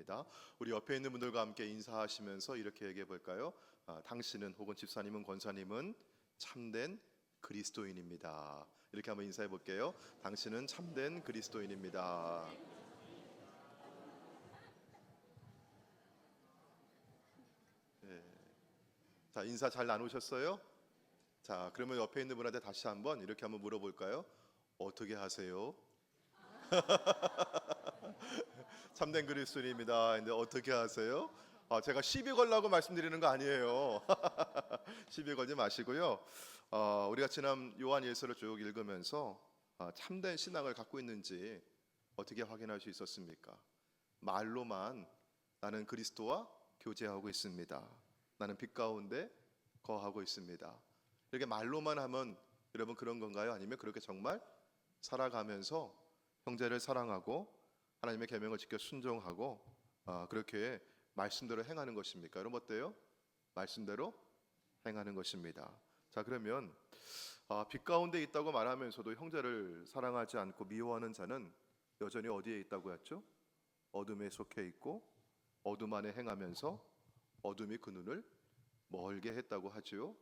바랍니다. 우리 옆에 있는 분들과 함께 인사하시면서 이렇게 얘기해 볼까요? 당신은 혹은 집사님은 권사님은 참된 그리스도인입니다. 이렇게 한번 인사해 볼게요. 당신은 참된 그리스도인입니다. 네. 자, 인사 잘 나누셨어요? 자, 그러면 옆에 있는 분한테 다시 한번 이렇게 한번 물어볼까요? 어떻게 하세요? 참된 그리스도인입니다. 근데 어떻게 하세요? 제가 시비 걸라고 말씀드리는 거 아니에요. 시비 걸지 마시고요. 우리가 지난 요한 일서를 쭉 읽으면서 참된 신앙을 갖고 있는지 어떻게 확인할 수 있었습니까? 말로만 나는 그리스도와 교제하고 있습니다. 나는 빛 가운데 거하고 있습니다. 이렇게 말로만 하면 여러분 그런 건가요? 아니면 그렇게 정말 살아가면서 형제를 사랑하고 하나님의 계명을 지켜 순종하고 그렇게 말씀대로 행하는 것입니까? 여러분 어때요? 말씀대로 행하는 것입니다. 자, 그러면 빛 가운데 있다고 말하면서도 형제를 사랑하지 않고 미워하는 자는 여전히 어디에 있다고 했죠? 어둠에 속해 있고 어둠 안에 행하면서 어둠이 그 눈을 멀게 했다고 하죠.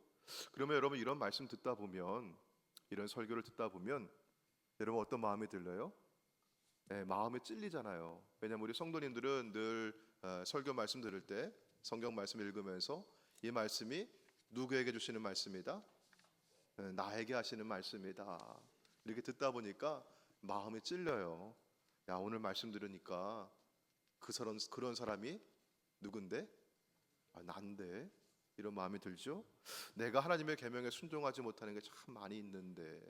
그러면 여러분 이런 말씀 듣다 보면, 이런 설교를 듣다 보면 여러분 어떤 마음이 들려요? 네, 마음이 찔리잖아요. 왜냐하면 우리 성도님들은 늘 설교 말씀 들을 때 성경 말씀 읽으면서 이 말씀이 누구에게 주시는 말씀이다? 나에게 하시는 말씀이다. 이렇게 듣다 보니까 마음이 찔려요. 야, 오늘 말씀 들으니까 그런 사람이 누군데? 난데. 이런 마음이 들죠. 내가 하나님의 계명에 순종하지 못하는 게 참 많이 있는데,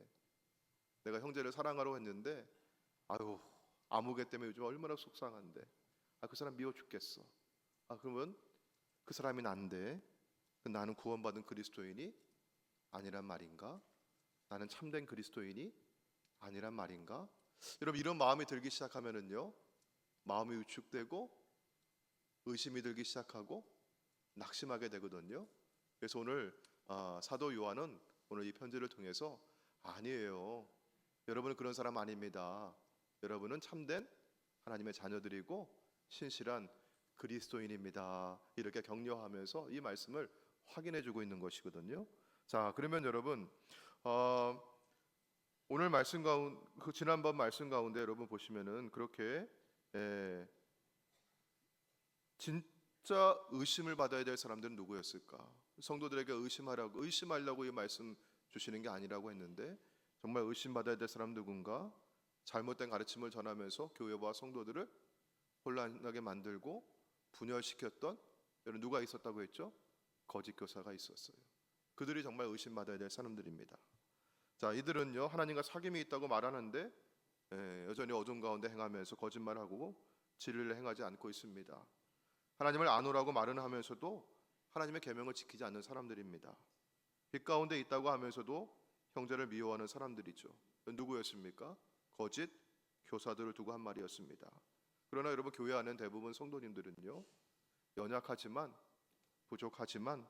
내가 형제를 사랑하려고 했는데 아유, 아무개 때문에 요즘 얼마나 속상한데, 그 사람 미워 죽겠어. 그러면 그 사람이 난데 나는 구원받은 그리스도인이 아니란 말인가? 나는 참된 그리스도인이 아니란 말인가? 여러분 이런 마음이 들기 시작하면은요, 마음이 위축되고 의심이 들기 시작하고 낙심하게 되거든요. 그래서 오늘 사도 요한은 오늘 이 편지를 통해서 아니에요, 여러분은 그런 사람 아닙니다. 여러분은 참된 하나님의 자녀들이고 신실한 그리스도인입니다. 이렇게 격려하면서 이 말씀을 확인해주고 있는 것이거든요. 자, 그러면 여러분 오늘 말씀 가운데, 그 지난번 말씀 가운데 여러분 보시면은 그렇게 진짜 의심을 받아야 될 사람들은 누구였을까? 성도들에게 의심하려고 이 말씀 주시는 게 아니라고 했는데, 정말 의심받아야 될 사람 누군가? 잘못된 가르침을 전하면서 교회와 성도들을 혼란하게 만들고 분열시켰던, 여러분 누가 있었다고 했죠? 거짓 교사가 있었어요. 그들이 정말 의심받아야 될 사람들입니다. 자, 이들은요 하나님과 사귐이 있다고 말하는데 여전히 어둠 가운데 행하면서 거짓말하고 진리를 행하지 않고 있습니다. 하나님을 아노라고 말은 하면서도 하나님의 계명을 지키지 않는 사람들입니다. 빛 가운데 있다고 하면서도 형제를 미워하는 사람들이죠. 누구였습니까? 거짓 교사들을 두고 한 말이었습니다. 그러나 여러분 교회 안에 대부분 성도님들은요, 연약하지만 부족하지만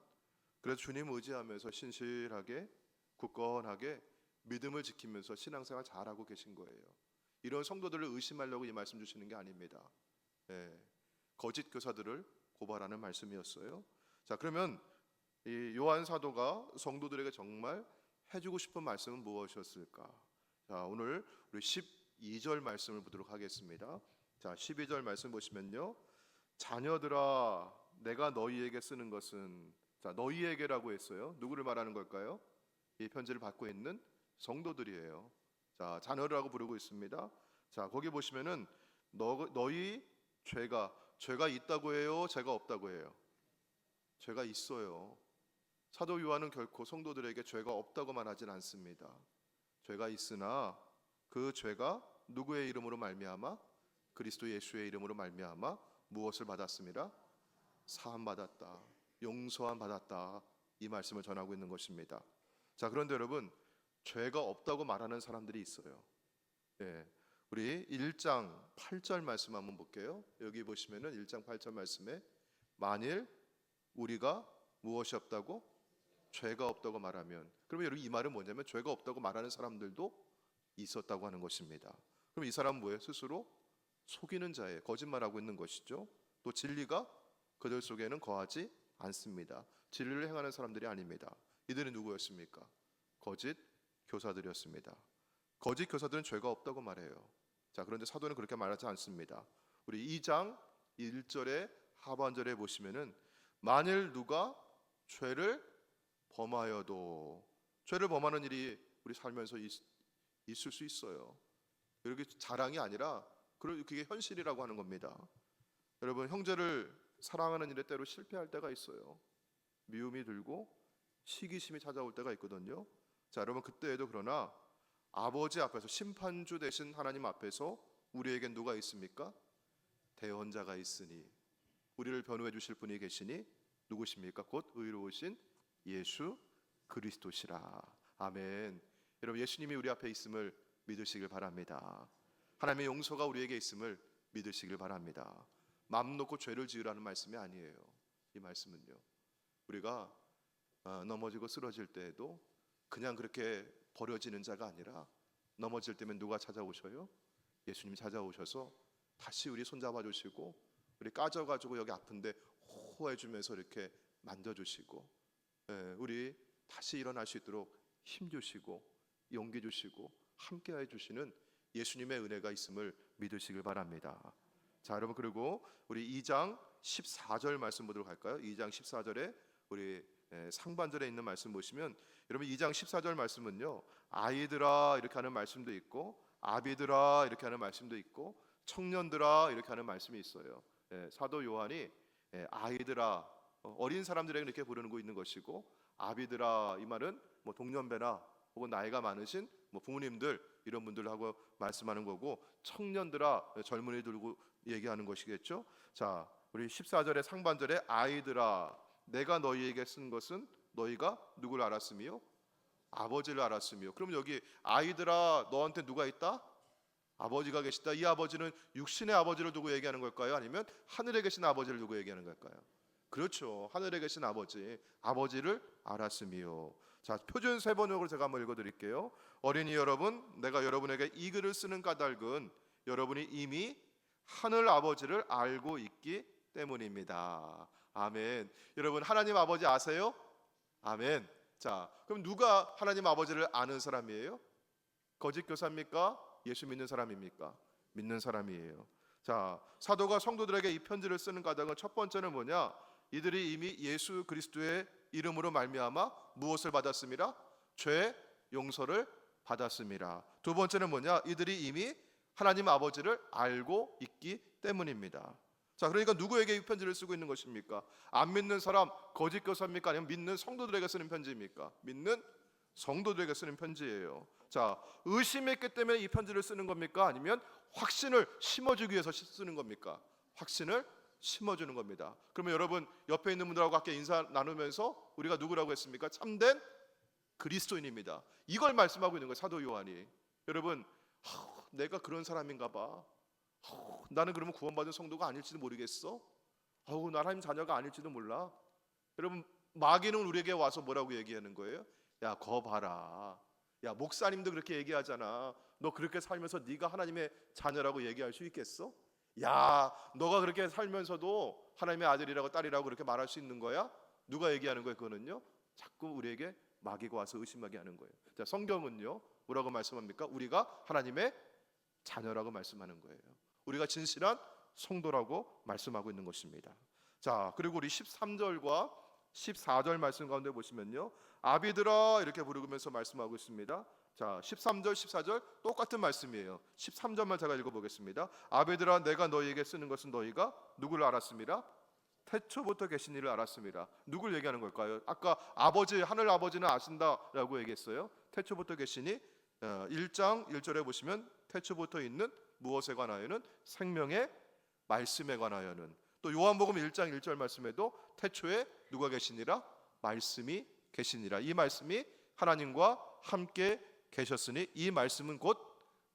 그래서 주님 의지하면서 신실하게 굳건하게 믿음을 지키면서 신앙생활 잘하고 계신 거예요. 이런 성도들을 의심하려고 이 말씀 주시는 게 아닙니다. 거짓 교사들을 고발하는 말씀이었어요. 자, 그러면 이 요한 사도가 성도들에게 정말 해주고 싶은 말씀은 무엇이었을까? 자, 오늘 우리 12절 말씀을 보도록 하겠습니다. 자, 12절 말씀 보시면요, 자녀들아 내가 너희에게 쓰는 것은, 자, 너희에게라고 했어요. 누구를 말하는 걸까요? 이 편지를 받고 있는 성도들이에요. 자, 자녀라고 부르고 있습니다. 자, 거기 보시면은 너희 죄가 있다고 해요? 죄가 없다고 해요? 죄가 있어요. 사도 요한은 결코 성도들에게 죄가 없다고만 하진 않습니다. 죄가 있으나 그 죄가 누구의 이름으로 말미암아? 그리스도 예수의 이름으로 말미암아 무엇을 받았습니다? 사함 받았다, 용서함 받았다, 이 말씀을 전하고 있는 것입니다. 자, 그런데 여러분 죄가 없다고 말하는 사람들이 있어요. 우리 1장 8절 말씀 한번 볼게요. 여기 보시면은 1장 8절 말씀에 만일 우리가 무엇이 없다고? 죄가 없다고 말하면, 그러면 여러분 이 말은 뭐냐면 죄가 없다고 말하는 사람들도 있었다고 하는 것입니다. 그럼 이 사람은 뭐예요? 스스로 속이는 자예요. 거짓말하고 있는 것이죠. 또 진리가 그들 속에는 거하지 않습니다. 진리를 행하는 사람들이 아닙니다. 이들은 누구였습니까? 거짓 교사들이었습니다. 거짓 교사들은 죄가 없다고 말해요. 자, 그런데 사도는 그렇게 말하지 않습니다. 우리 2장 1절의 하반절에 보시면은 만일 누가 죄를 범하여도, 죄를 범하는 일이 우리 살면서 있을 수 있어요. 이렇게 자랑이 아니라 그게 현실이라고 하는 겁니다. 여러분, 형제를 사랑하는 일에 때로 실패할 때가 있어요. 미움이 들고 시기심이 찾아올 때가 있거든요. 자, 여러분, 그때에도 그러나 아버지 앞에서, 심판주 되신 하나님 앞에서 우리에겐 누가 있습니까? 대언자가 있으니, 우리를 변호해 주실 분이 계시니 누구십니까? 곧 의로우신 예수 그리스도시라. 아멘. 여러분, 예수님이 우리 앞에 있음을 믿으시길 바랍니다. 하나님의 용서가 우리에게 있음을 믿으시길 바랍니다. 마음 놓고 죄를 지으라는 말씀이 아니에요. 이 말씀은요, 우리가 넘어지고 쓰러질 때에도 그냥 그렇게 버려지는 자가 아니라, 넘어질 때면 누가 찾아오셔요? 예수님이 찾아오셔서 다시 우리 손잡아 주시고, 우리 까져가지고 여기 아픈데 호호해 주면서 이렇게 만져주시고, 우리 다시 일어날 수 있도록 힘 주시고 용기 주시고 함께해 주시는 예수님의 은혜가 있음을 믿으시길 바랍니다. 자, 여러분, 그리고 우리 2장 14절 말씀 보도록 할까요? 2장 14절에 우리 상반절에 있는 말씀 보시면, 여러분, 2장 14절 말씀은요, 아이들아 이렇게 하는 말씀도 있고, 아비들아 이렇게 하는 말씀도 있고, 청년들아 이렇게 하는 말씀이 있어요. 사도 요한이 아이들아, 어린 사람들에게 이렇게 부르는 거 있는 것이고, 아비들아, 이 말은 뭐 동년배나 혹은 나이가 많으신 뭐 부모님들, 이런 분들하고 말씀하는 거고, 청년들아, 젊은이 들고 얘기하는 것이겠죠. 자, 우리 14절의 상반절에 아이들아, 내가 너희에게 쓴 것은 너희가 누구를 알았으며 아버지를 알았으며. 그럼 여기 아이들아, 너한테 누가 있다? 아버지가 계시다. 이 아버지는 육신의 아버지를 두고 얘기하는 걸까요? 아니면 하늘에 계신 아버지를 두고 얘기하는 걸까요? 그렇죠, 하늘에 계신 아버지, 아버지를 알았으며. 자, 표준 세번역으로 제가 한번 읽어드릴게요. 어린이 여러분, 내가 여러분에게 이 글을 쓰는 까닭은 여러분이 이미 하늘 아버지를 알고 있기 때문입니다. 아멘. 여러분, 하나님 아버지 아세요? 아멘. 자, 그럼 누가 하나님 아버지를 아는 사람이에요? 거짓 교사입니까? 예수 믿는 사람입니까? 믿는 사람이에요. 자, 사도가 성도들에게 이 편지를 쓰는 까닭은 첫 번째는 뭐냐? 이들이 이미 예수 그리스도의 이름으로 말미암아 무엇을 받았습니다? 죄 용서를 받았습니다. 두 번째는 뭐냐? 이들이 이미 하나님 아버지를 알고 있기 때문입니다. 자, 그러니까 누구에게 이 편지를 쓰고 있는 것입니까? 안 믿는 사람, 거짓 교사입니까? 아니면 믿는 성도들에게 쓰는 편지입니까? 믿는 성도들에게 쓰는 편지예요. 자, 의심했기 때문에 이 편지를 쓰는 겁니까? 아니면 확신을 심어주기 위해서 쓰는 겁니까? 확신을 심어주는 겁니다. 그러면 여러분, 옆에 있는 분들하고 아까 인사 나누면서 우리가 누구라고 했습니까? 참된 그리스도인입니다. 이걸 말씀하고 있는 거예요, 사도 요한이. 여러분, 내가 그런 사람인가 봐. 나는 그러면 구원받은 성도가 아닐지도 모르겠어. 나 하나님 자녀가 아닐지도 몰라. 여러분, 마귀는 우리에게 와서 뭐라고 얘기하는 거예요? 야, 거 봐라. 야, 목사님도 그렇게 얘기하잖아. 너 그렇게 살면서 네가 하나님의 자녀라고 얘기할 수 있겠어? 야, 너가 그렇게 살면서도 하나님의 아들이라고 딸이라고 그렇게 말할 수 있는 거야? 누가 얘기하는 거예요? 그거는요, 자꾸 우리에게 마귀가 와서 의심하게 하는 거예요. 자, 성경은요, 뭐라고 말씀합니까? 우리가 하나님의 자녀라고 말씀하는 거예요. 우리가 진실한 성도라고 말씀하고 있는 것입니다. 자, 그리고 우리 13절과 14절 말씀 가운데 보시면요, 아비들아 이렇게 부르면서 말씀하고 있습니다. 자, 13절 14절 똑같은 말씀이에요. 13절만 제가 읽어보겠습니다. 아비들아, 내가 너희에게 쓰는 것은 너희가 누구를 알았습니다? 태초부터 계신 이를 알았습니다. 누굴 얘기하는 걸까요? 아까 아버지, 하늘 아버지는 아신다라고 얘기했어요. 태초부터 계시니 1장 1절에 보시면 태초부터 있는 무엇에 관하여는? 생명의 말씀에 관하여는. 또 요한복음 1장 1절 말씀에도 태초에 누가 계시니라? 말씀이 계시니라. 이 말씀이 하나님과 함께 계셨으니 이 말씀은 곧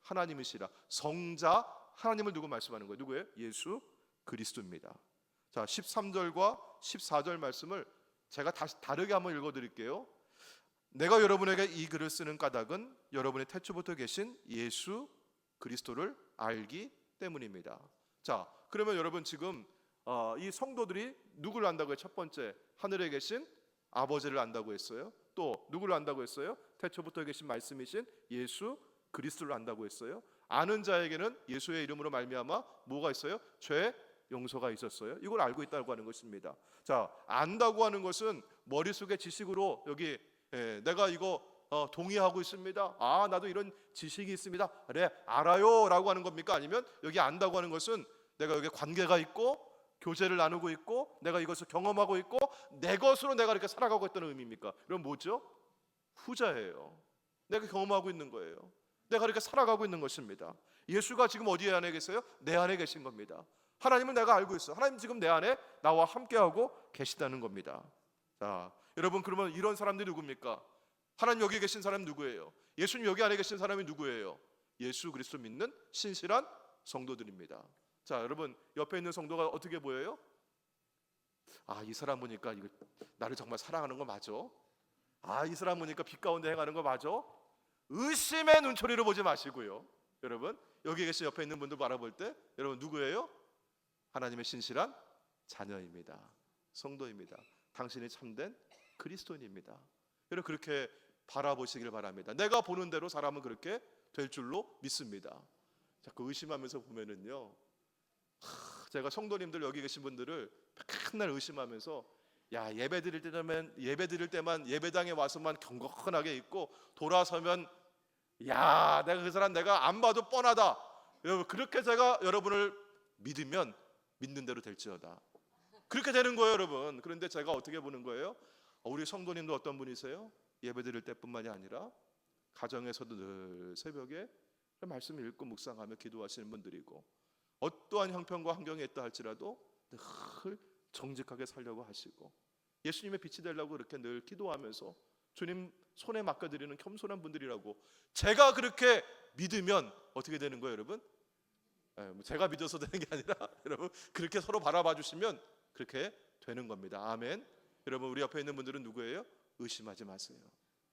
하나님이시라. 성자 하나님을 두고 말씀하는 거예요. 누구예요? 예수 그리스도입니다. 자, 13절과 14절 말씀을 제가 다시 다르게 한번 읽어드릴게요. 내가 여러분에게 이 글을 쓰는 까닭은 여러분의 태초부터 계신 예수 그리스도를 알기 때문입니다. 자, 그러면 여러분, 지금 이 성도들이 누구를 안다고 해요? 첫 번째, 하늘에 계신 아버지를 안다고 했어요. 또 누구를 안다고 했어요? 태초부터 계신 말씀이신 예수 그리스도를 안다고 했어요. 아는 자에게는 예수의 이름으로 말미암아 뭐가 있어요? 죄 용서가 있었어요. 이걸 알고 있다고 하는 것입니다. 자, 안다고 하는 것은 머릿속에 지식으로 여기 내가 이거 동의하고 있습니다. 아, 나도 이런 지식이 있습니다. 그래, 알아요 라고 하는 겁니까? 아니면 여기 안다고 하는 것은 내가 여기 관계가 있고 교제를 나누고 있고 내가 이것을 경험하고 있고 내 것으로 내가 이렇게 살아가고 있다는 의미입니까? 그럼 뭐죠? 후자예요. 내가 경험하고 있는 거예요. 내가 이렇게 살아가고 있는 것입니다. 예수가 지금 어디에 안에 계세요? 내 안에 계신 겁니다. 하나님은 내가 알고 있어요. 하나님 지금 내 안에 나와 함께하고 계시다는 겁니다. 자, 여러분, 그러면 이런 사람들이 누굽니까? 하나님 여기 계신 사람 누구예요? 예수님 여기 안에 계신 사람이 누구예요? 예수 그리스도 믿는 신실한 성도들입니다. 자, 여러분, 옆에 있는 성도가 어떻게 보여요? 아, 이 사람 보니까 이거 나를 정말 사랑하는 거 맞아? 아, 이 사람 보니까 빛 가운데 행하는 거 맞아? 의심의 눈초리로 보지 마시고요. 여러분, 여기 계신 옆에 있는 분들 바라볼 때 여러분 누구예요? 하나님의 신실한 자녀입니다. 성도입니다. 당신이 참된 그리스도인입니다. 여러분, 그렇게 바라보시길 바랍니다. 내가 보는 대로 사람은 그렇게 될 줄로 믿습니다. 자꾸 의심하면서 보면은요, 제가 성도님들 여기 계신 분들을 맨날 의심하면서 예배 드릴 때만 예배당에 와서만 경건하게 있고 돌아서면 내가 그 사람 내가 안 봐도 뻔하다. 여러분, 그렇게 제가 여러분을 믿으면 믿는 대로 될지어다. 그렇게 되는 거예요, 여러분. 그런데 제가 어떻게 보는 거예요? 우리 성도님도 어떤 분이세요? 예배 드릴 때뿐만이 아니라 가정에서도 늘 새벽에 말씀을 읽고 묵상하며 기도하시는 분들이고 어떠한 형편과 환경에 있다 할지라도 늘 정직하게 살려고 하시고 예수님의 빛이 되려고 그렇게 늘 기도하면서 주님 손에 맡겨드리는 겸손한 분들이라고 제가 그렇게 믿으면 어떻게 되는 거예요, 여러분? 제가 믿어서 되는 게 아니라 여러분 그렇게 서로 바라봐 주시면 그렇게 되는 겁니다. 아멘. 여러분, 우리 옆에 있는 분들은 누구예요? 의심하지 마세요.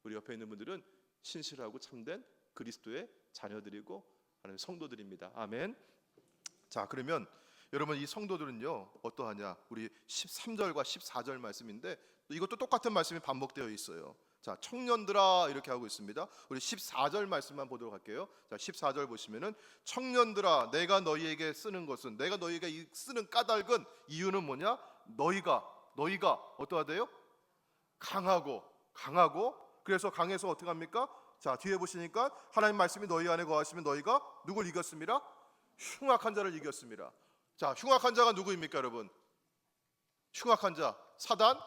우리 옆에 있는 분들은 신실하고 참된 그리스도의 자녀들이고 하나님의 성도들입니다. 아멘. 자, 그러면 여러분, 이 성도들은요 어떠하냐? 우리 13절과 14절 말씀인데 이것도 똑같은 말씀이 반복되어 있어요. 자, 청년들아 이렇게 하고 있습니다. 우리 14절 말씀만 보도록 할게요. 자, 14절 보시면은 청년들아 내가 너희에게 쓰는 것은, 내가 너희에게 쓰는 까닭은 이유는 뭐냐? 너희가 어떠하대요? 강하고 그래서 강해서 어떻게 합니까? 자, 뒤에 보시니까 하나님 말씀이 너희 안에 거하시면 너희가 누굴 이겼습니다? 흉악한 자를 이겼습니다. 자, 흉악한 자가 누구입니까, 여러분? 흉악한 자, 사단,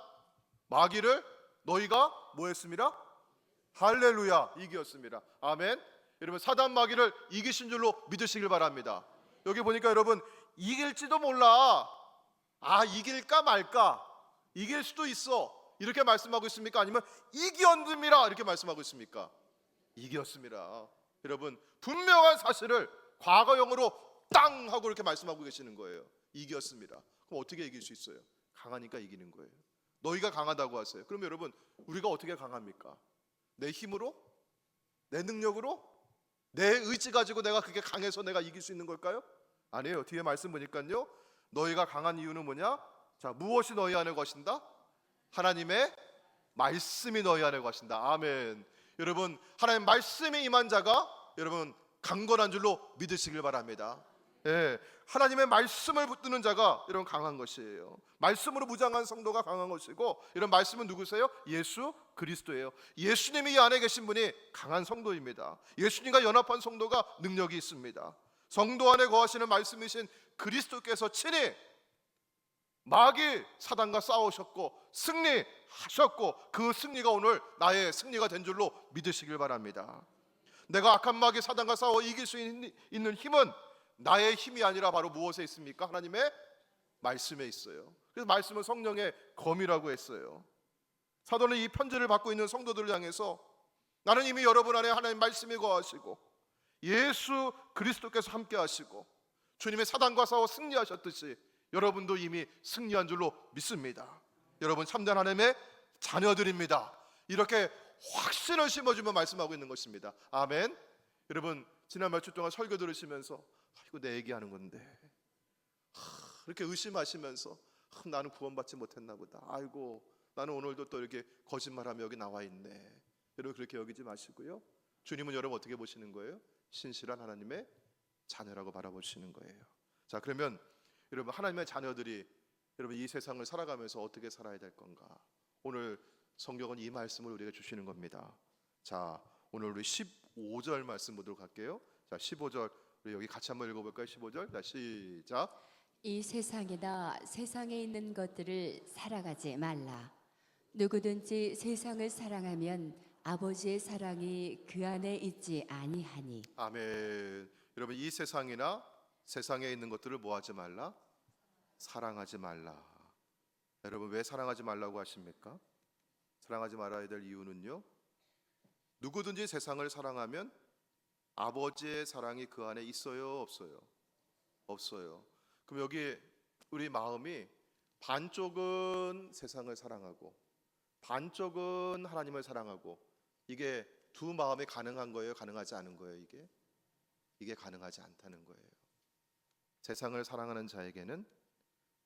마귀를 너희가 뭐 했습니다? 할렐루야, 이겼습니다. 아멘. 여러분, 사단 마귀를 이기신 줄로 믿으시길 바랍니다. 여기 보니까 여러분 이길지도 몰라. 이길까 말까, 이길 수도 있어 이렇게 말씀하고 있습니까? 아니면 이겼습니다 이렇게 말씀하고 있습니까? 이겼습니다. 여러분, 분명한 사실을 과거형으로 땅 하고 이렇게 말씀하고 계시는 거예요. 이겼습니다. 그럼 어떻게 이길 수 있어요? 강하니까 이기는 거예요. 너희가 강하다고 하세요. 그럼 여러분, 우리가 어떻게 강합니까? 내 힘으로? 내 능력으로? 내 의지 가지고 내가 그게 강해서 내가 이길 수 있는 걸까요? 아니에요. 뒤에 말씀 보니까요, 너희가 강한 이유는 뭐냐? 자, 무엇이 너희 안에 거신다? 하나님의 말씀이 너희 안에 거신다. 아멘. 여러분, 하나님 말씀이 임한 자가 여러분 강건한 줄로 믿으시길 바랍니다. 하나님의 말씀을 붙드는 자가 여러분 강한 것이에요. 말씀으로 무장한 성도가 강한 것이고, 이런 말씀은 누구세요? 예수 그리스도예요. 예수님이 이 안에 계신 분이 강한 성도입니다. 예수님과 연합한 성도가 능력이 있습니다. 성도 안에 거하시는 말씀이신 그리스도께서 친히 마귀 사단과 싸우셨고 승리하셨고 그 승리가 오늘 나의 승리가 된 줄로 믿으시길 바랍니다. 내가 악한 마귀 사단과 싸워 이길 수 있는 힘은 나의 힘이 아니라 바로 무엇에 있습니까? 하나님의 말씀에 있어요. 그래서 말씀은 성령의 검이라고 했어요. 사도는 이 편지를 받고 있는 성도들을 향해서 나는 이미 여러분 안에 하나님 말씀이 거하시고 예수 그리스도께서 함께 하시고 주님의 사단과 싸워 승리하셨듯이 여러분도 이미 승리한 줄로 믿습니다. 여러분 참된 하나님의 자녀들입니다. 이렇게 확신을 심어주며 말씀하고 있는 것입니다. 아멘. 여러분, 지난 몇 주 동안 설교 들으시면서 이거 내 얘기하는 건데 그렇게 의심하시면서 나는 구원받지 못했나 보다. 아이고, 나는 오늘도 또 이렇게 거짓말하며 여기 나와 있네. 여러분 그렇게 여기지 마시고요. 주님은 여러분 어떻게 보시는 거예요? 신실한 하나님의 자녀라고 바라보시는 거예요. 자, 그러면 여러분 하나님의 자녀들이 여러분 이 세상을 살아가면서 어떻게 살아야 될 건가? 오늘 성경은 이 말씀을 우리에게 주시는 겁니다. 자, 오늘 우리 15절 말씀 보도록 할게요. 자, 15절 우리 여기 같이 한번 읽어볼까요? 15절. 자, 시작. 이 세상이나 세상에 있는 것들을 살아가지 말라. 누구든지 세상을 사랑하면 아버지의 사랑이 그 안에 있지 아니하니. 아멘. 여러분 이 세상이나 세상에 있는 것들을 뭐 하지 말라? 사랑하지 말라. 여러분 왜 사랑하지 말라고 하십니까? 사랑하지 말아야 될 이유는요, 누구든지 세상을 사랑하면 아버지의 사랑이 그 안에 있어요, 없어요? 없어요. 그럼 여기 우리 마음이 반쪽은 세상을 사랑하고 반쪽은 하나님을 사랑하고, 이게 두 마음이 가능한 거예요, 가능하지 않은 거예요? 이게 가능하지 않다는 거예요. 세상을 사랑하는 자에게는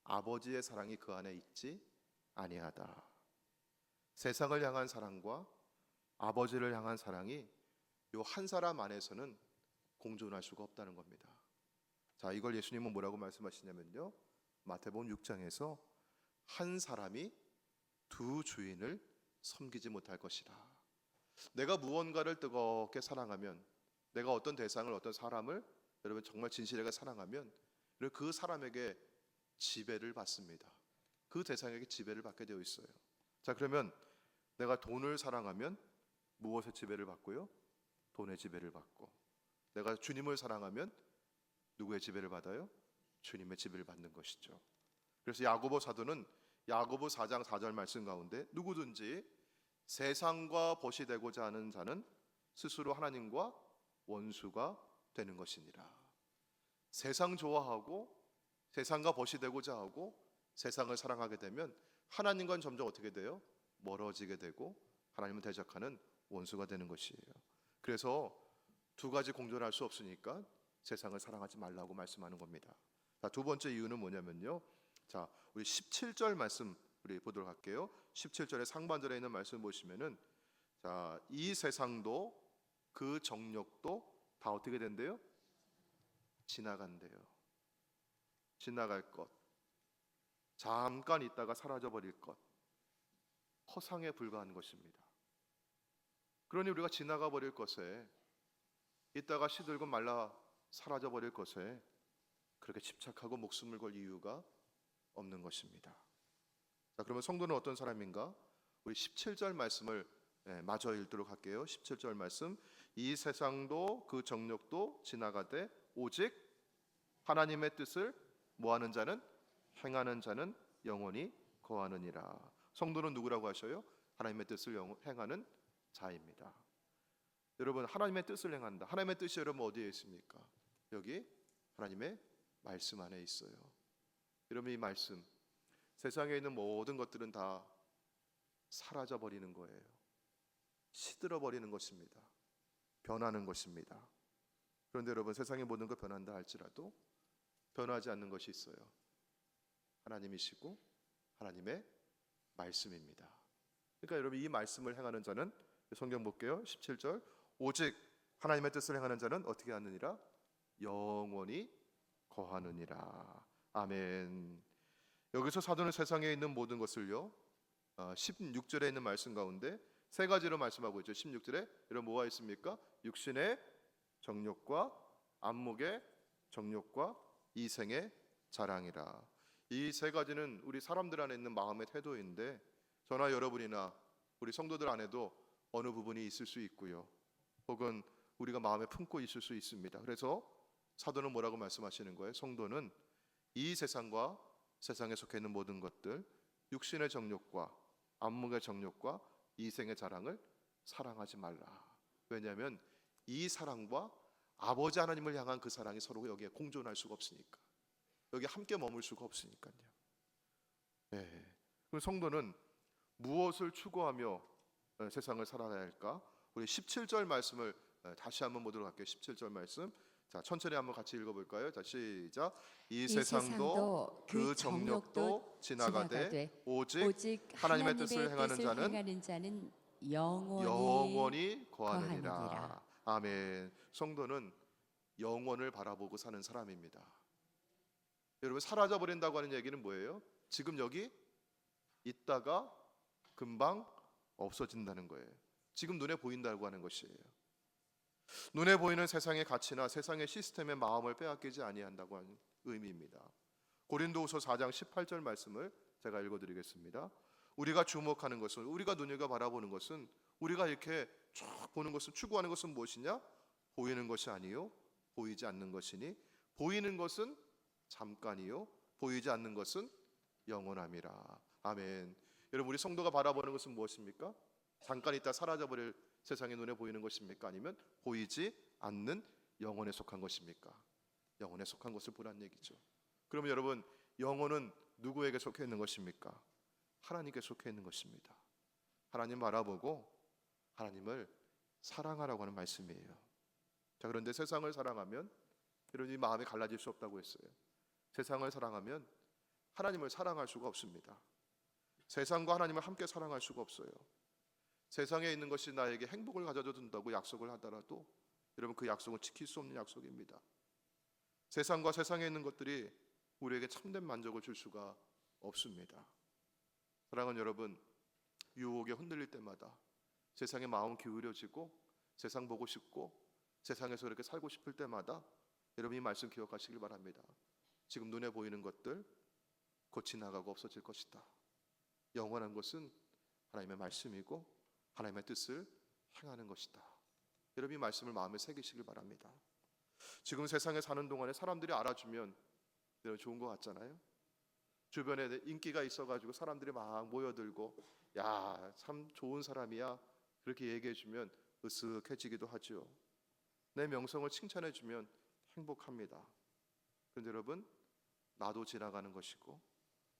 아버지의 사랑이 그 안에 있지 아니하다. 세상을 향한 사랑과 아버지를 향한 사랑이 요 한 사람 안에서는 공존할 수가 없다는 겁니다. 자, 이걸 예수님은 뭐라고 말씀하시냐면요, 마태복음 6장에서 한 사람이 두 주인을 섬기지 못할 것이다. 내가 무언가를 뜨겁게 사랑하면, 내가 어떤 대상을, 어떤 사람을 여러분 정말 진실하게 사랑하면 그 사람에게 지배를 받습니다. 그 대상에게 지배를 받게 되어 있어요. 자, 그러면 내가 돈을 사랑하면 무엇의 지배를 받고요? 돈의 지배를 받고, 내가 주님을 사랑하면 누구의 지배를 받아요? 주님의 지배를 받는 것이죠. 그래서 야고보 사도는 야고보 4장 4절 말씀 가운데 누구든지 세상과 벗이 되고자 하는 자는 스스로 하나님과 원수가 되는 것이니라. 세상 좋아하고 세상과 벗이 되고자 하고 세상을 사랑하게 되면 하나님과는 점점 어떻게 돼요? 멀어지게 되고 하나님을 대적하는 원수가 되는 것이에요. 그래서 두 가지 공존할 수 없으니까 세상을 사랑하지 말라고 말씀하는 겁니다. 자, 두 번째 이유는 뭐냐면요, 자, 우리 17절 말씀 우리 보도록 할게요. 17절의 상반절에 있는 말씀 보시면은, 자, 이 세상도 그 정욕도 다 어떻게 된대요? 지나간대요. 지나갈 것, 잠깐 있다가 사라져 버릴 것, 허상에 불과한 것입니다. 그러니 우리가 지나가 버릴 것에, 있다가 시들고 말라 사라져 버릴 것에 그렇게 집착하고 목숨을 걸 이유가 없는 것입니다. 자, 그러면 성도는 어떤 사람인가? 우리 17절 말씀을 마저 읽도록 할게요. 17절 말씀. 이 세상도 그 정욕도 지나가되 오직 하나님의 뜻을 뭐하는 자는, 행하는 자는 영원히 거하느니라. 성도는 누구라고 하셔요? 하나님의 뜻을 행하는 자입니다. 여러분 하나님의 뜻을 행한다. 하나님의 뜻이 여러분 어디에 있습니까? 여기 하나님의 말씀 안에 있어요. 여러분 이 말씀, 세상에 있는 모든 것들은 다 사라져 버리는 거예요. 시들어 버리는 것입니다. 변하는 것입니다. 그런데 여러분 세상의 모든 것 변한다 할지라도 변하지 않는 것이 있어요. 하나님이시고 하나님의 말씀입니다. 그러니까 여러분 이 말씀을 행하는 자는, 성경 볼게요. 17절. 오직 하나님의 뜻을 행하는 자는 어떻게 하느니라? 영원히 거하느니라. 아멘. 여기서 사도는 세상에 있는 모든 것을요, 16절에 있는 말씀 가운데 세 가지로 말씀하고 있죠. 16절에 여러분 뭐가 있습니까? 육신의 정욕과 안목의 정욕과 이생의 자랑이라. 이 세 가지는 우리 사람들 안에 있는 마음의 태도인데, 저나 여러분이나 우리 성도들 안에도 어느 부분이 있을 수 있고요, 혹은 우리가 마음에 품고 있을 수 있습니다. 그래서 사도는 뭐라고 말씀하시는 거예요? 성도는 이 세상과 세상에 속해 있는 모든 것들, 육신의 정욕과 안목의 정욕과 이생의 자랑을 사랑하지 말라. 왜냐하면 이 사랑과 아버지 하나님을 향한 그 사랑이 서로 여기에 공존할 수가 없으니까, 여기 함께 머물 수가 없으니까요. 네. 그럼 성도는 무엇을 추구하며 세상을 살아야 할까? 우리 17절 말씀을 다시 한번 보도록 할게요. 17절 말씀 자, 천천히 한번 같이 읽어볼까요? 자, 시작. 이 이 세상도 그 정욕도 지나가되 오직 오직 하나님의 뜻을 행하는 자는 영원히 영원히 거하느니라. 거하느니라. 아멘. 성도는 영원을 바라보고 사는 사람입니다. 여러분, 사라져 버린다고 하는 얘기는 뭐예요? 지금 여기 있다가 금방 없어진다는 거예요. 지금 눈에 보인다고 하는 것이에요. 눈에 보이는 세상의 가치나 세상의 시스템의 마음을 빼앗기지 아니한다고 하는 의미입니다. 고린도후서 4장 18절 말씀을 제가 읽어드리겠습니다. 우리가 주목하는 것은, 우리가 눈여겨 바라보는 것은, 우리가 이렇게 쭉 보는 것은, 추구하는 것은 무엇이냐? 보이는 것이 아니요 보이지 않는 것이니 보이는 것은 잠깐이요 보이지 않는 것은 영원함이라. 아멘. 여러분, 우리 성도가 바라보는 것은 무엇입니까? 잠깐 있다 사라져버릴 세상의 눈에 보이는 것입니까? 아니면 보이지 않는 영혼에 속한 것입니까? 영혼에 속한 것을 보란 얘기죠. 그러면 여러분, 영혼은 누구에게 속해 있는 것입니까? 하나님께 속해 있는 것입니다. 하나님 바라보고 하나님을 사랑하라고 하는 말씀이에요. 자, 그런데 세상을 사랑하면, 여러분, 이 마음이 갈라질 수 없다고 했어요. 세상을 사랑하면 하나님을 사랑할 수가 없습니다. 세상과 하나님을 함께 사랑할 수가 없어요. 세상에 있는 것이 나에게 행복을 가져다 준다고 약속을 하더라도 여러분, 그 약속은 지킬 수 없는 약속입니다. 세상과 세상에 있는 것들이 우리에게 참된 만족을 줄 수가 없습니다. 사랑하는 여러분, 유혹에 흔들릴 때마다 세상에 마음 기울여지고 세상 보고 싶고 세상에서 그렇게 살고 싶을 때마다 여러분, 이 말씀 기억하시길 바랍니다. 지금 눈에 보이는 것들 곧 지나가고 없어질 것이다. 영원한 것은 하나님의 말씀이고 하나님의 뜻을 행하는 것이다. 여러분, 이 말씀을 마음에 새기시길 바랍니다. 지금 세상에 사는 동안에 사람들이 알아주면 여러분 좋은 것 같잖아요. 주변에 인기가 있어가지고 사람들이 막 모여들고 야, 참 좋은 사람이야 그렇게 얘기해주면 으쓱해지기도 하죠. 내 명성을 칭찬해주면 행복합니다. 그런데 여러분, 나도 지나가는 것이고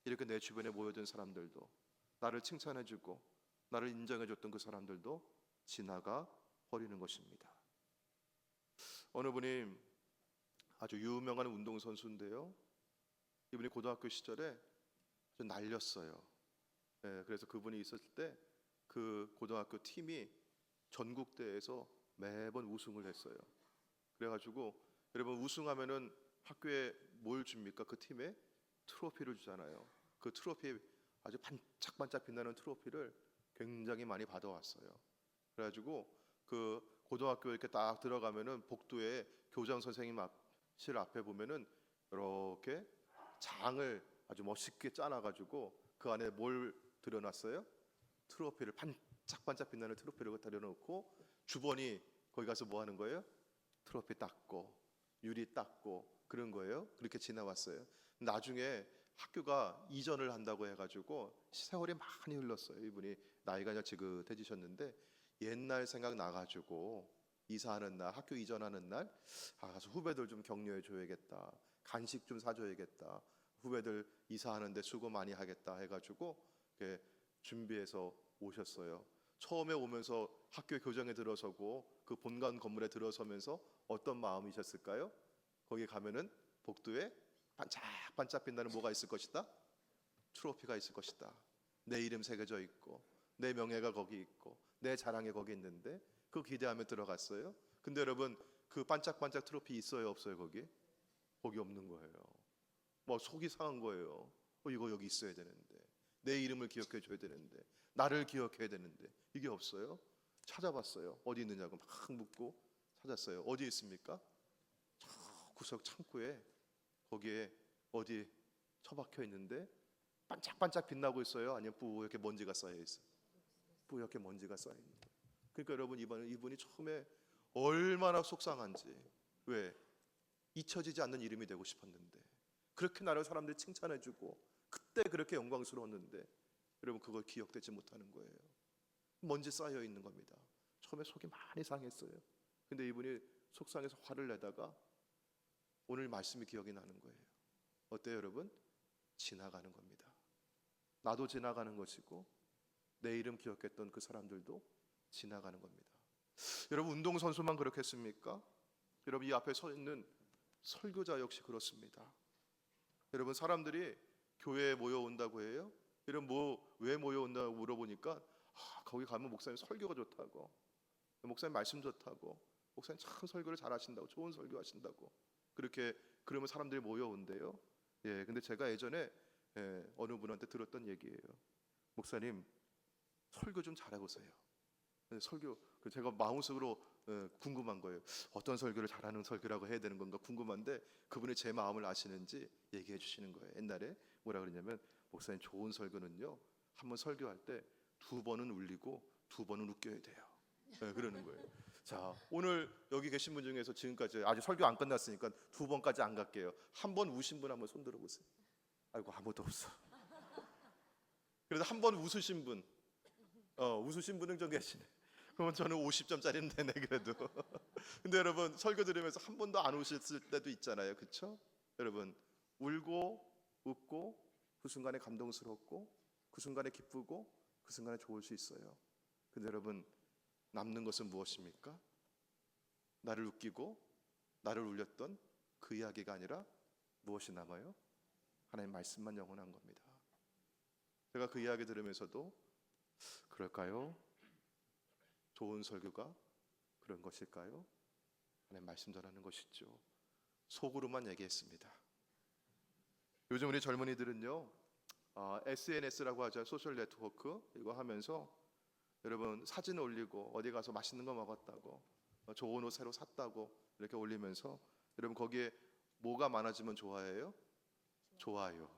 이렇게 내 주변에 모여든 사람들도, 나를 칭찬해주고 나를 인정해줬던 그 사람들도 지나가 버리는 것입니다. 어느 분이 아주 유명한 운동선수인데요, 이분이 고등학교 시절에 좀 날렸어요. 그래서 그분이 있었을 때 그 고등학교 팀이 전국대회에서 매번 우승을 했어요. 그래가지고 여러분, 우승하면은 학교에 뭘 줍니까? 그 팀에 트로피를 주잖아요. 그 트로피, 아주 반짝반짝 빛나는 트로피를 굉장히 많이 받아왔어요. 그래가지고 그 고등학교에 이렇게 딱 들어가면은 복도에 교장 선생님 실 앞에 보면은 이렇게 장을 아주 멋있게 짜놔가지고 그 안에 뭘 들여놨어요? 트로피를, 반짝반짝 빛나는 트로피를 들여놓고 주번이 거기 가서 뭐 하는 거예요? 트로피 닦고 유리 닦고 그런 거예요. 그렇게 지나왔어요. 나중에 학교가 이전을 한다고 해가지고 세월이 많이 흘렀어요. 이분이 나이가 이제 지긋해지셨는데 옛날 생각 나가지고 이사하는 날, 학교 이전하는 날, 가서 후배들 좀 격려해 줘야겠다, 간식 좀 사줘야겠다, 후배들 이사하는데 수고 많이 하겠다 해가지고 준비해서 오셨어요. 처음에 오면서 학교 교정에 들어서고 그 본관 건물에 들어서면서 어떤 마음이셨을까요? 거기 가면은 복도에 반짝반짝 빛나는 뭐가 있을 것이다? 트로피가 있을 것이다. 내 이름 새겨져 있고 내 명예가 거기 있고 내 자랑이 거기 있는데 그 기대하며 들어갔어요. 근데 여러분, 그 반짝반짝 트로피 있어요 없어요? 거기 없는 거예요. 뭐 속이 상한 거예요. 이거 여기 있어야 되는데, 내 이름을 기억해 줘야 되는데, 나를 기억해야 되는데 이게 없어요. 찾아봤어요. 어디 있느냐고 막 묻고 찾았어요. 어디 있습니까? 저 구석 창고에 거기에 어디 처박혀 있는데 반짝반짝 빛나고 있어요? 아니면 뿌옇게 먼지가 쌓여 있어요? 뿌옇게 먼지가 쌓여 있는 거예요. 그러니까 여러분, 이분이 처음에 얼마나 속상한지. 왜? 잊혀지지 않는 이름이 되고 싶었는데, 그렇게 나를 사람들이 칭찬해주고 그때 그렇게 영광스러웠는데 여러분, 그걸 기억되지 못하는 거예요. 먼지 쌓여 있는 겁니다. 처음에 속이 많이 상했어요. 근데 이분이 속상해서 화를 내다가 오늘 말씀이 기억이 나는 거예요. 어때요 여러분? 지나가는 겁니다. 나도 지나가는 것이고 내 이름 기억했던 그 사람들도 지나가는 겁니다. 여러분, 운동선수만 그렇겠습니까? 여러분 이 앞에 서 있는 설교자 역시 그렇습니다. 여러분 사람들이 교회에 모여온다고 해요. 여러분 왜 모여온다고 물어보니까 거기 가면 목사님 설교가 좋다고, 목사님 말씀 좋다고, 목사님 참 설교를 잘하신다고, 좋은 설교하신다고, 그렇게 그러면 사람들이 모여온대요. 근데 제가 예전에 어느 분한테 들었던 얘기예요. 목사님 설교 좀 잘해보세요. 설교 제가 마음속으로 궁금한 거예요. 어떤 설교를 잘하는 설교라고 해야 되는 건가 궁금한데 그분이 제 마음을 아시는지 얘기해 주시는 거예요. 옛날에 뭐라 그러냐면 목사님 좋은 설교는요 한번 설교할 때 2번은 울리고 2번은 웃겨야 돼요. 그러는 거예요. 자, 오늘 여기 계신 분 중에서 지금까지 아직 설교 안 끝났으니까 2번까지 안 갈게요. 한 번 우신 분 한번 손 들어보세요. 아이고 아무도 없어. 그래도 한 번 웃으신 분, 웃으신 분은 좀 계시네. 그러면 저는 50점짜리는 되네 그래도. 근데 여러분 설교 들으면서 한 번도 안 우셨을 때도 있잖아요, 그렇죠? 여러분 울고 웃고 그 순간에 감동스럽고 그 순간에 기쁘고 그 순간에 좋을 수 있어요. 근데 여러분 남는 것은 무엇입니까? 나를 웃기고 나를 울렸던 그 이야기가 아니라 무엇이 남아요? 하나님 말씀만 영원한 겁니다. 제가 그 이야기 들으면서도 그럴까요? 좋은 설교가 그런 것일까요? 하나님 말씀 전하는 것이죠. 속으로만 얘기했습니다. 요즘 우리 젊은이들은요 SNS라고 하죠. 소셜 네트워크 이거 하면서 여러분 사진 올리고 어디 가서 맛있는 거 먹었다고, 좋은 옷 새로 샀다고 이렇게 올리면서 여러분 거기에 뭐가 많아지면 좋아해요? 좋아요,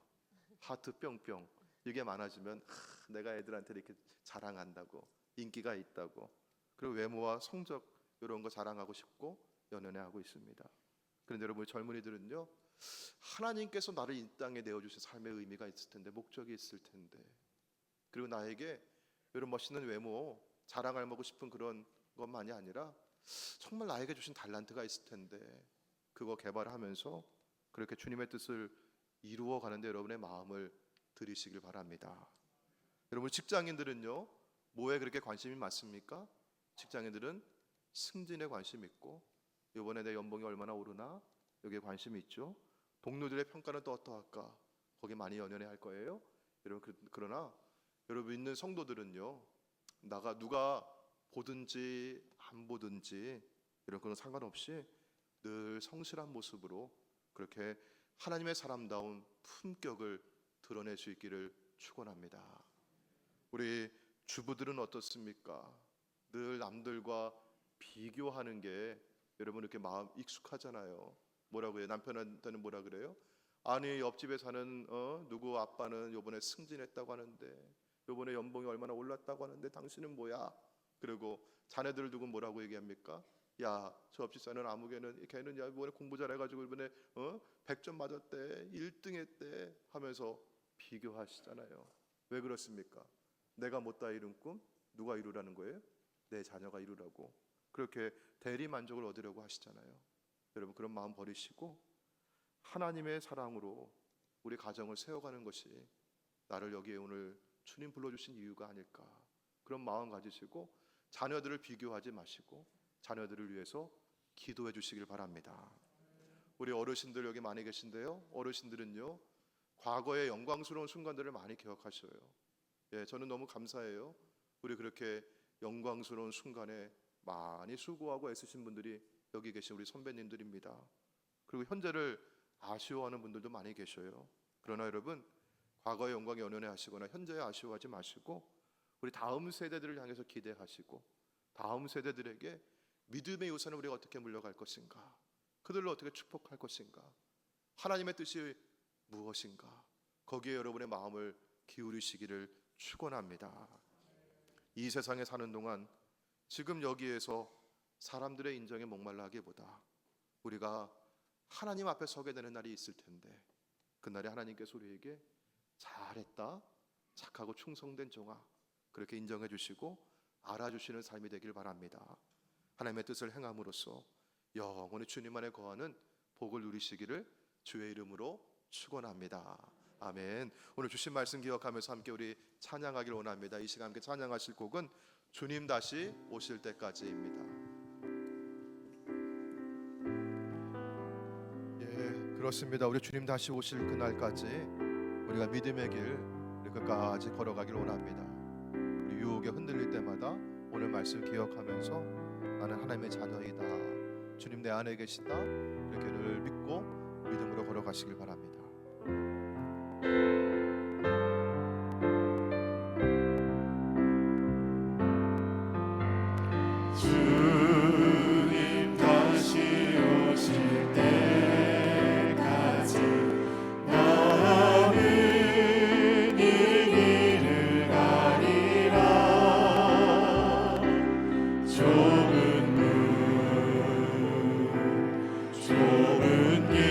하트 뿅뿅 이게 많아지면 내가 애들한테 이렇게 자랑한다고, 인기가 있다고, 그리고 외모와 성적 이런 거 자랑하고 싶고 연연해 하고 있습니다. 그런데 여러분 젊은이들은요 하나님께서 나를 이 땅에 내어주신 삶의 의미가 있을 텐데, 목적이 있을 텐데, 그리고 나에게 이런 멋있는 외모 자랑하고 싶은 그런 것만이 아니라 정말 나에게 주신 달란트가 있을 텐데 그거 개발하면서 그렇게 주님의 뜻을 이루어 가는데 여러분의 마음을 들이시길 바랍니다. 여러분 직장인들은요 뭐에 그렇게 관심이 많습니까? 직장인들은 승진에 관심이 있고 이번에 내 연봉이 얼마나 오르나 여기에 관심이 있죠. 동료들의 평가는 또 어떠할까 거기 많이 연연해 할 거예요. 여러분 그러나 여러분 있는 성도들은요 누가 보든지 안 보든지 이런 거는 상관없이 늘 성실한 모습으로 그렇게 하나님의 사람다운 품격을 드러낼 수 있기를 축원합니다. 우리 주부들은 어떻습니까? 늘 남들과 비교하는 게 여러분 이렇게 마음 익숙하잖아요. 뭐라고 해요? 남편한테는 뭐라 그래요? 아니 옆집에 사는 누구 아빠는 요번에 승진했다고 하는데, 요번에 연봉이 얼마나 올랐다고 하는데 당신은 뭐야? 그리고 자녀들을 두고 뭐라고 얘기합니까? 야, 저 옆집 사는 아무개는 걔는 야 이번에 공부 잘해가지고 이번에 100점 맞았대, 1등 했대 하면서 비교하시잖아요. 왜 그렇습니까? 내가 못다 이룬 꿈 누가 이루라는 거예요? 내 자녀가 이루라고. 그렇게 대리 만족을 얻으려고 하시잖아요. 여러분 그런 마음 버리시고 하나님의 사랑으로 우리 가정을 세워가는 것이 나를 여기에 오늘 주님 불러주신 이유가 아닐까, 그런 마음 가지시고 자녀들을 비교하지 마시고 자녀들을 위해서 기도해 주시길 바랍니다. 우리 어르신들 여기 많이 계신데요, 어르신들은요 과거의 영광스러운 순간들을 많이 기억하셔요. 저는 너무 감사해요. 우리 그렇게 영광스러운 순간에 많이 수고하고 애쓰신 분들이 여기 계신 우리 선배님들입니다. 그리고 현재를 아쉬워하는 분들도 많이 계셔요. 그러나 여러분 과거의 영광에 연연해 하시거나 현재에 아쉬워하지 마시고 우리 다음 세대들을 향해서 기대하시고 다음 세대들에게 믿음의 유산을 우리가 어떻게 물려갈 것인가, 그들을 어떻게 축복할 것인가, 하나님의 뜻이 무엇인가, 거기에 여러분의 마음을 기울이시기를 축원합니다. 이 세상에 사는 동안 지금 여기에서 사람들의 인정에 목말라 하기보다 우리가 하나님 앞에 서게 되는 날이 있을 텐데 그날에 하나님께서 우리에게 잘했다, 착하고 충성된 종아 그렇게 인정해 주시고 알아주시는 삶이 되길 바랍니다. 하나님의 뜻을 행함으로써 영원히 주님 안에 거하는 복을 누리시기를 주의 이름으로 축원합니다. 아멘. 오늘 주신 말씀 기억하면서 함께 우리 찬양하기를 원합니다. 이 시간 함께 찬양하실 곡은 주님 다시 오실 때까지입니다. 그렇습니다. 우리 주님 다시 오실 그날까지 우리가 믿음의 길 끝까지 걸어가길 원합니다. 우리 유혹에 흔들릴 때마다 오늘 말씀 기억하면서 나는 하나님의 자녀이다, 주님 내 안에 계시다, 이렇게 늘 믿고 믿음으로 걸어가시길 바랍니다. 주님 다시 오실 때까지 나는 이 길을 가리라. 좁은 길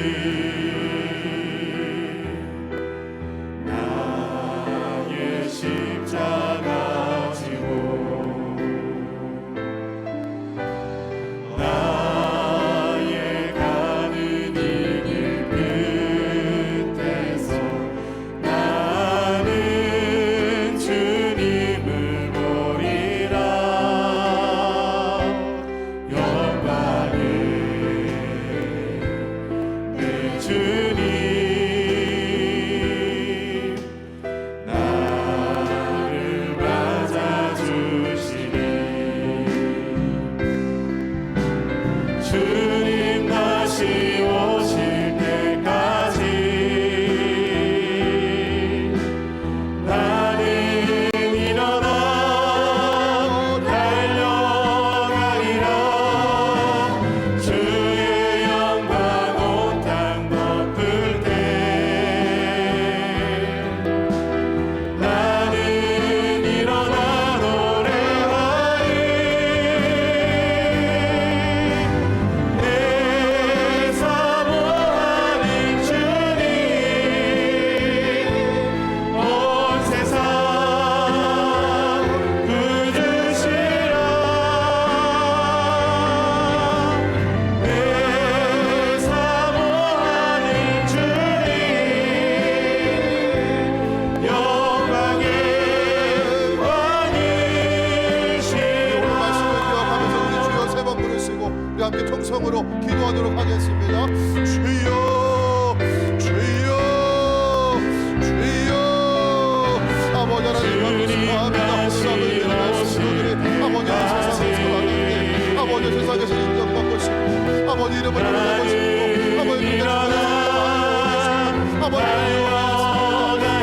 나의 십자가 지고 나의 가는 이 길 끝에서 나는 주님을 보리라. 영광의 내 주님 나를 맞아주시리. 주님 다시 오실 때까지 나는 일어나 달려가리라. 주의 영광 온 땅 덮을 때 나는 일어나 노래하리. 내 사모하는 주님 온 세상 구주시라. 내 사모하는 주님 영광의 왕이시라. 말씀을 기억하면서 우리 주여 세 번 부르시고 우리 함께 통성으로 기도하도록 하겠습니다. 주여 주여 주여. 아버지 하나님 감사합니다. 우리 성도들이 아버지 세상을 살아가는데 아버지 세상에서 인정받고 싶고 아버지 이름을 부르고 싶고 아버지 일어나 아버지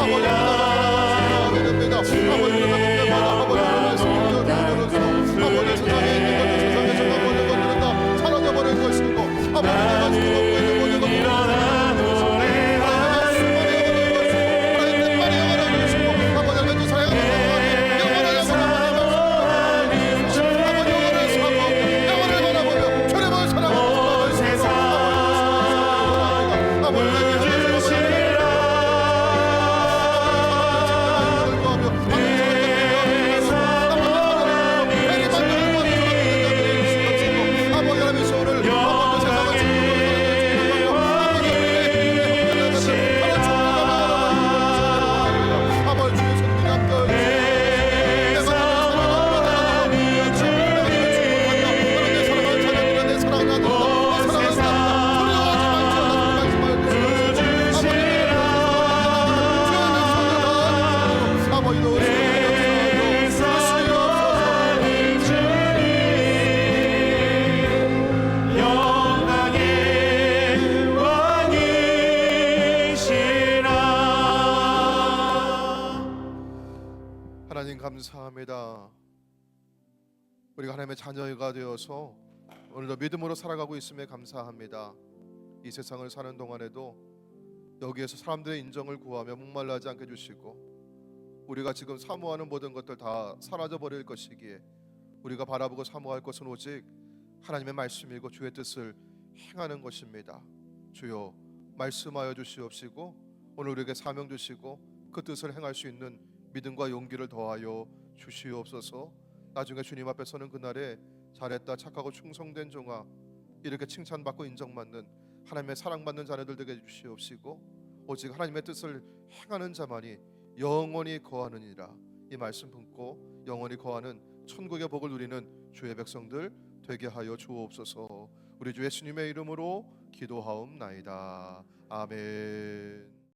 아버지 됩니다. 아버지 우리가 때마다 아버지 말씀을 기억하면서 아버지 세상에 있는 것들 세상에서 모든 것들은 다 사라져버릴 것이고 아버지 내가 지금 먹고 있는 모든 것들은 일어나 노래하리. 하나님 감사합니다. 우리가 하나님의 자녀가 되어서 오늘도 믿음으로 살아가고 있음에 감사합니다. 이 세상을 사는 동안에도 여기에서 사람들의 인정을 구하며 목말라하지 않게 해주시고 우리가 지금 사모하는 모든 것들 다 사라져 버릴 것이기에 우리가 바라보고 사모할 것은 오직 하나님의 말씀이고 주의 뜻을 행하는 것입니다. 주여 말씀하여 주시옵시고 오늘 우리에게 사명 주시고 그 뜻을 행할 수 있는 믿음과 용기를 더하여 주시옵소서. 나중에 주님 앞에 서는 그날에 잘했다 착하고 충성된 종아 이렇게 칭찬받고 인정받는 하나님의 사랑받는 자녀들 되게 해주시옵시고 오직 하나님의 뜻을 행하는 자만이 영원히 거하느니라. 이 말씀 품고 영원히 거하는 천국의 복을 누리는 주의 백성들 되게 하여 주옵소서. 우리 주 예수님의 이름으로 기도하옵나이다. 아멘.